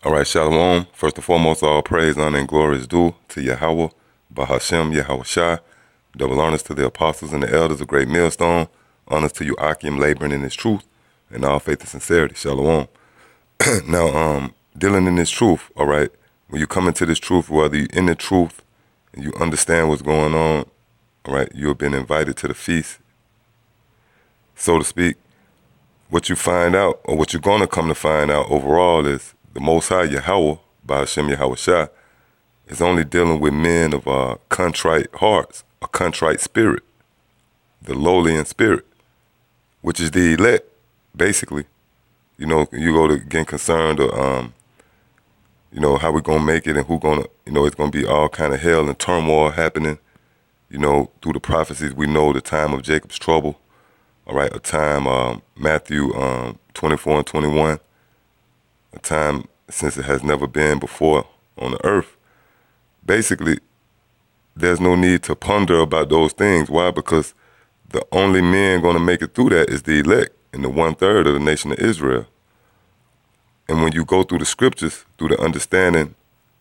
All right, Shalom. First and foremost, all praise, honor, and glory is due to Yahweh, Bahashem, Yahweh Shai. Double honors to the apostles and the elders of Great Millstone. Honors to you, Akim, laboring in his truth, and all faith and sincerity. Shalom. Now, dealing in this truth, all right, when you come into this truth, whether you're in the truth and you understand what's going on, all right, you have been invited to the feast, so to speak. What you find out, or what you're going to come to find out overall, is the Most High Yahweh, Bahashem Yahweh Shai, is only dealing with men of contrite hearts, a contrite spirit, the lowly in spirit, which is the elect, basically. You know, you go to getting concerned, or, you know, how we going to make it and who going to, you know, it's going to be all kind of hell and turmoil happening, you know, through the prophecies. We know the time of Jacob's trouble, all right, a time, Matthew 24 and 21, a time since it has never been before on the earth. Basically, there's no need to ponder about those things. Why? Because the only men going to make it through that is the elect and the 1/3 of the nation of Israel. And when you go through the scriptures, through the understanding,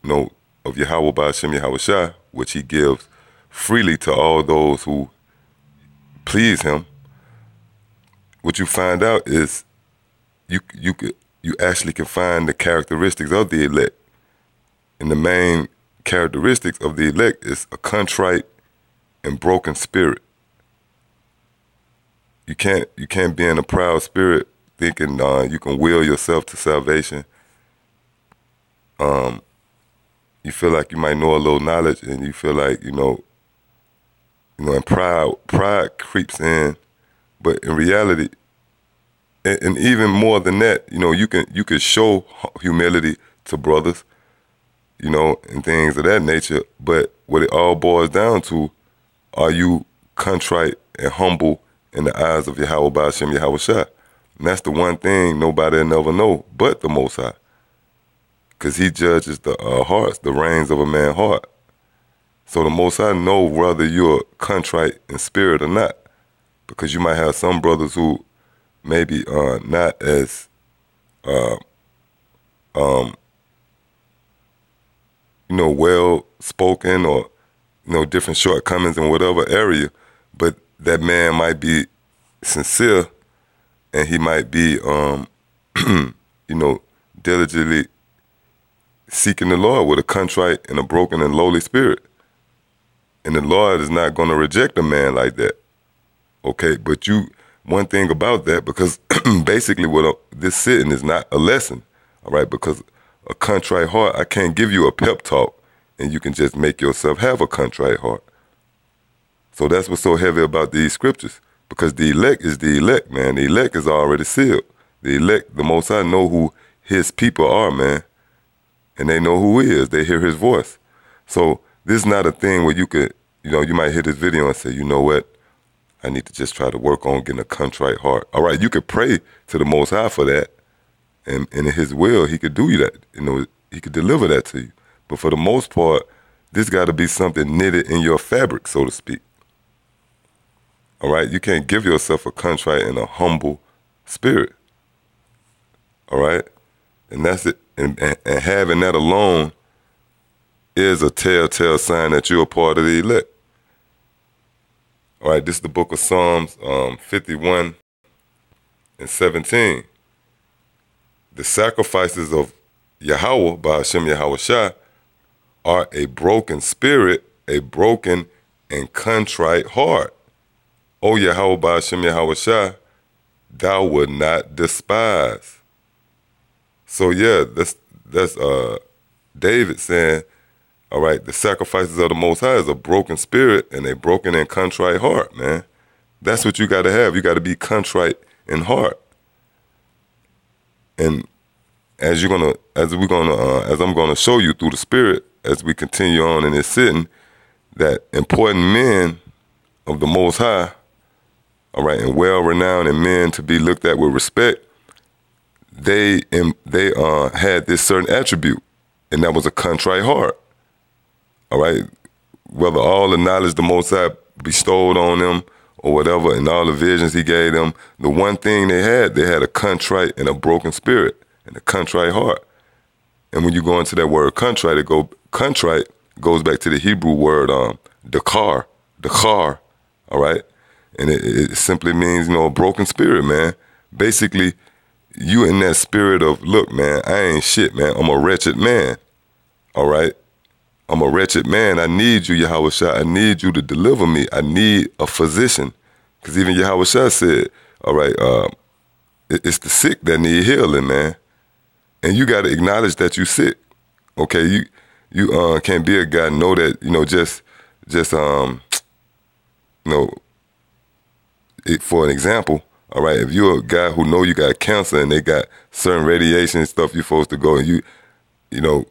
you know, of Yahweh Ba'ashem Yahweh Shai, which he gives freely to all those who please him, what you find out is you actually can find the characteristics of the elect. And the main characteristics of the elect is a contrite and broken spirit. You can't be in a proud spirit thinking you can will yourself to salvation. You feel like you might know a little knowledge, and you feel like, you know, and pride creeps in. But in reality, and even more than that, you know, you can show humility to brothers, you know, and things of that nature. But what it all boils down to, are you contrite and humble in the eyes of Yahweh Ba'ashem Yahweh Shai? And that's the one thing nobody will never know but the Most High. Because he judges the hearts, the reins of a man's heart. So the Most High know whether you're contrite in spirit or not. Because you might have some brothers who maybe not as you know, well spoken, or, you know, different shortcomings in whatever area, but that man might be sincere, and he might be you know, diligently seeking the Lord with a contrite and a broken and lowly spirit. And the Lord is not going to reject a man like that. Okay, but one thing about that, because basically this sitting is not a lesson, all right, because a contrite heart, I can't give you a pep talk and you can just make yourself have a contrite heart. So that's what's so heavy about these scriptures, because the elect is the elect, man. The elect is already sealed. The elect, the Most High know who his people are, man, and they know who he is. They hear his voice. So this is not a thing where you could, you know, you might hear this video and say, you know what, I need to just try to work on getting a contrite heart. All right, you could pray to the Most High for that, and in his will, he could do you that. You know, he could deliver that to you. But for the most part, this got to be something knitted in your fabric, so to speak. All right, you can't give yourself a contrite and a humble spirit. All right, and that's it. And having that alone is a telltale sign that you're a part of the elect. All right, this is the book of Psalms 51 and 17. The sacrifices of Yahweh, Ba'ashem Yahweh Shai, are a broken spirit, a broken and contrite heart. O Yahweh, Ba'ashem Yahweh Shai, thou wilt not despise. So yeah, that's David saying, all right, the sacrifices of the Most High is a broken spirit and a broken and contrite heart, man. That's what you got to have. You got to be contrite in heart. And as I'm gonna show you through the Spirit, as we continue on in this sitting, that important men of the Most High, all right, and well-renowned, and men to be looked at with respect, they had this certain attribute, and that was a contrite heart. All right, whether all the knowledge the Most High bestowed on them or whatever, and all the visions he gave them, the one thing they had a contrite and a broken spirit and a contrite heart. And when you go into that word contrite, contrite goes back to the Hebrew word dakar, all right? And it simply means, a broken spirit, man. Basically, you in that spirit of, look, man, I ain't shit, man. I'm a wretched man, all right? I'm a wretched man. I need you, Yahweh Shah. I need you to deliver me. I need a physician. Because even Yahweh Shah said, all right, it's the sick that need healing, man. And you got to acknowledge that you sick. Okay, you can't be a guy, know that, for an example, all right, if you're a guy who know you got cancer and they got certain radiation and stuff you're supposed to go, and you know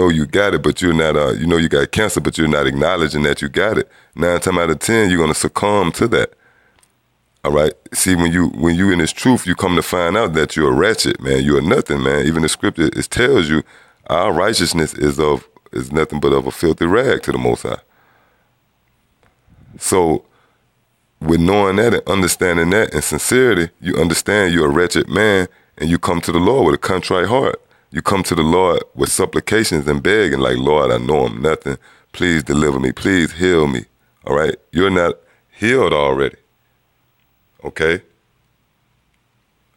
you got it, but you're not, you got cancer, but you're not acknowledging that you got it. 9 times out of 10, you're going to succumb to that. All right. See, when you in this truth, you come to find out that you're wretched, man. You're nothing, man. Even the scripture, it tells you our righteousness is nothing but of a filthy rag to the Most High. So, with knowing that and understanding that and sincerity, you understand you're a wretched man, and you come to the Lord with a contrite heart. You come to the Lord with supplications and begging, like, Lord, I know I'm nothing. Please deliver me. Please heal me. All right? You're not healed already. Okay?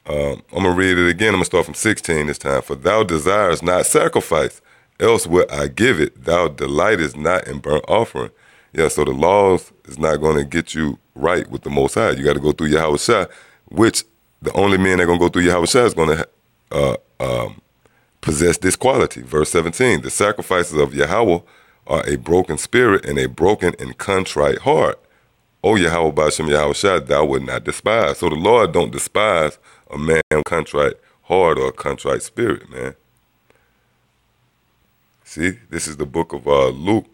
I'm going to read it again. I'm going to start from 16 this time. For thou desirest not sacrifice, else would I give it. Thou delightest not in burnt offering. Yeah, so the laws is not going to get you right with the Most High. You got to go through Yahweh Shah, which the only man that going to go through Yahweh Shah is going to possess this quality. Verse 17, the sacrifices of Yahweh are a broken spirit and a broken and contrite heart. O Yahweh Ba'ashem Yahweh Shah, thou would not despise. So the Lord don't despise a man with contrite heart or a contrite spirit, man. See, this is the book of Luke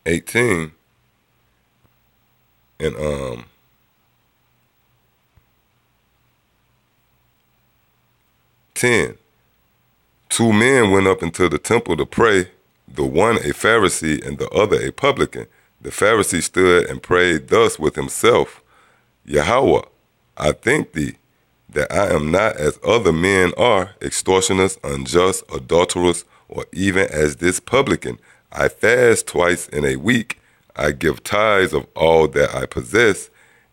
18 and 10. 2 men went up into the temple to pray, the one a Pharisee and the other a publican. The Pharisee stood and prayed thus with himself, Yahweh, I thank thee that I am not as other men are, extortioners, unjust, adulterers, or even as this publican. I fast twice in a week. I give tithes of all that I possess.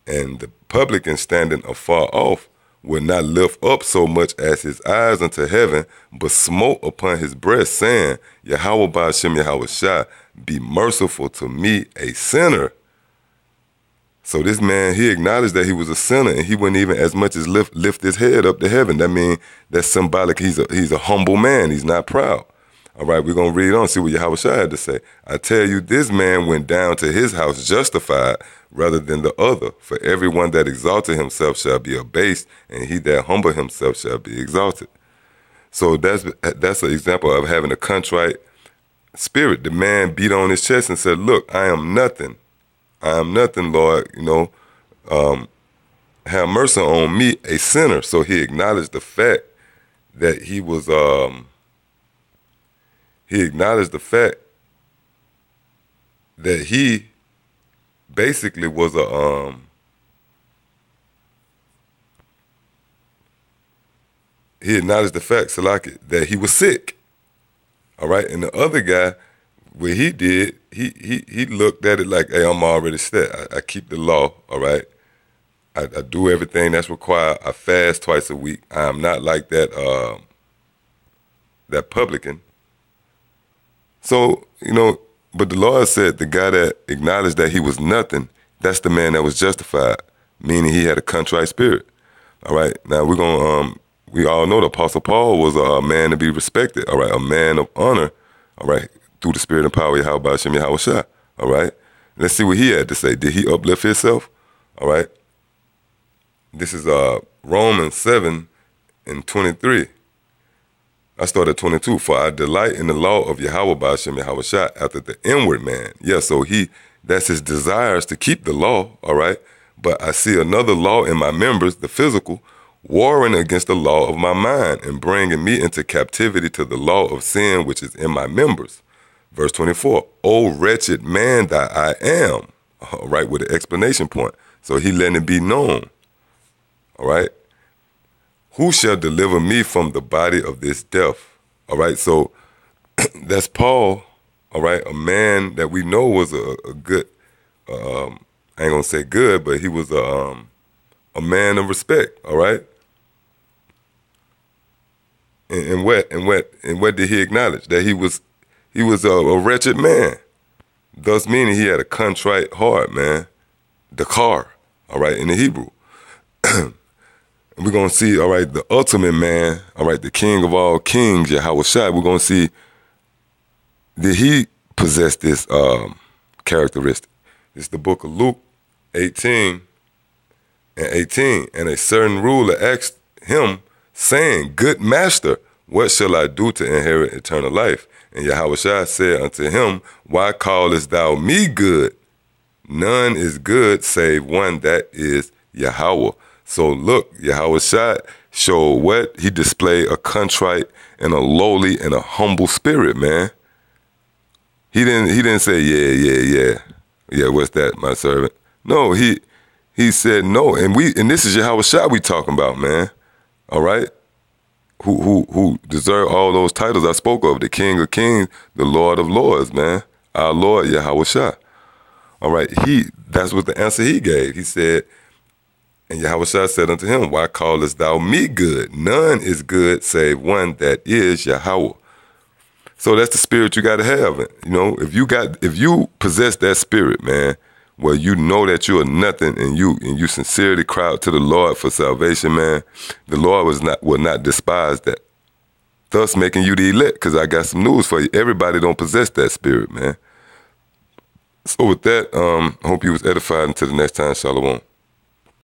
And the publican standing afar off would not lift up so much as his eyes unto heaven, but smote upon his breast, saying, Yahweh Ba'ashem Yahweh Shah, be merciful to me, a sinner. So this man, he acknowledged that he was a sinner, and he wouldn't even as much as lift his head up to heaven. That means that's symbolic. He's a humble man. He's not proud. All right, we're going to read on, see what Yahweh Shah had to say. I tell you, this man went down to his house justified rather than the other. For everyone that exalted himself shall be abased, and he that humbled himself shall be exalted. So that's an example of having a contrite spirit. The man beat on his chest and said, look, I am nothing. I am nothing, Lord. Have mercy on me, a sinner. So he acknowledged the fact that he was... He acknowledged the fact that he basically was he acknowledged the fact, Salaki, that he was sick. All right. And the other guy, what he did, he looked at it like, hey, I'm already set. I keep the law. All right. I do everything that's required. I fast twice a week. I'm not like that publican. So, but the Lord said the guy that acknowledged that he was nothing, that's the man that was justified, meaning he had a contrite spirit. All right. Now we all know the Apostle Paul was a man to be respected. All right. A man of honor. All right. Through the spirit and power of Yahweh Ba'ashem Yahweh Shah. All right. Let's see what he had to say. Did he uplift himself? All right. This is Romans 7 and 23. I start at 22. For I delight in the law of Yahweh Ba'ashem Yahweh Shah after the inward man. Yeah, so that's his desires to keep the law, all right? But I see another law in my members, the physical, warring against the law of my mind and bringing me into captivity to the law of sin which is in my members. Verse 24, O wretched man that I am, all right, with an explanation point. So he letting it be known, all right? who shall deliver me from the body of this death? All right, so that's Paul, all right, a man that we know was a good, I ain't gonna say good, but he was a man of respect, all right? And what did he acknowledge? That he was a wretched man, thus meaning he had a contrite heart, man. Dakar, all right, in the Hebrew. And we're going to see, all right, the ultimate man, all right, the king of all kings, Yahweh Shai. We're going to see, did he possess this characteristic? It's the book of Luke 18 and 18. And a certain ruler asked him, saying, Good master, what shall I do to inherit eternal life? And Yahweh Shai said unto him, Why callest thou me good? None is good save one, that is Yahweh. So look, Yahweh Shai showed what? He displayed a contrite and a lowly and a humble spirit, man. He didn't say, yeah, what's that, my servant? No, he said no. And this is Yahweh Shai we talking about, man. All right? Who deserve all those titles I spoke of, the King of Kings, the Lord of Lords, man. Our Lord Yahweh Shai. All right, that's what the answer he gave. He said, and Yahweh Shai said unto him, Why callest thou me good? None is good save one, that is Yahweh. So that's the spirit you got to have. You know, if you possess that spirit, man, where you know that you are nothing and you sincerely cry out to the Lord for salvation, man, the Lord will not despise that. Thus making you the elect, because I got some news for you. Everybody don't possess that spirit, man. So with that, I hope you was edified. Until the next time, Shalom.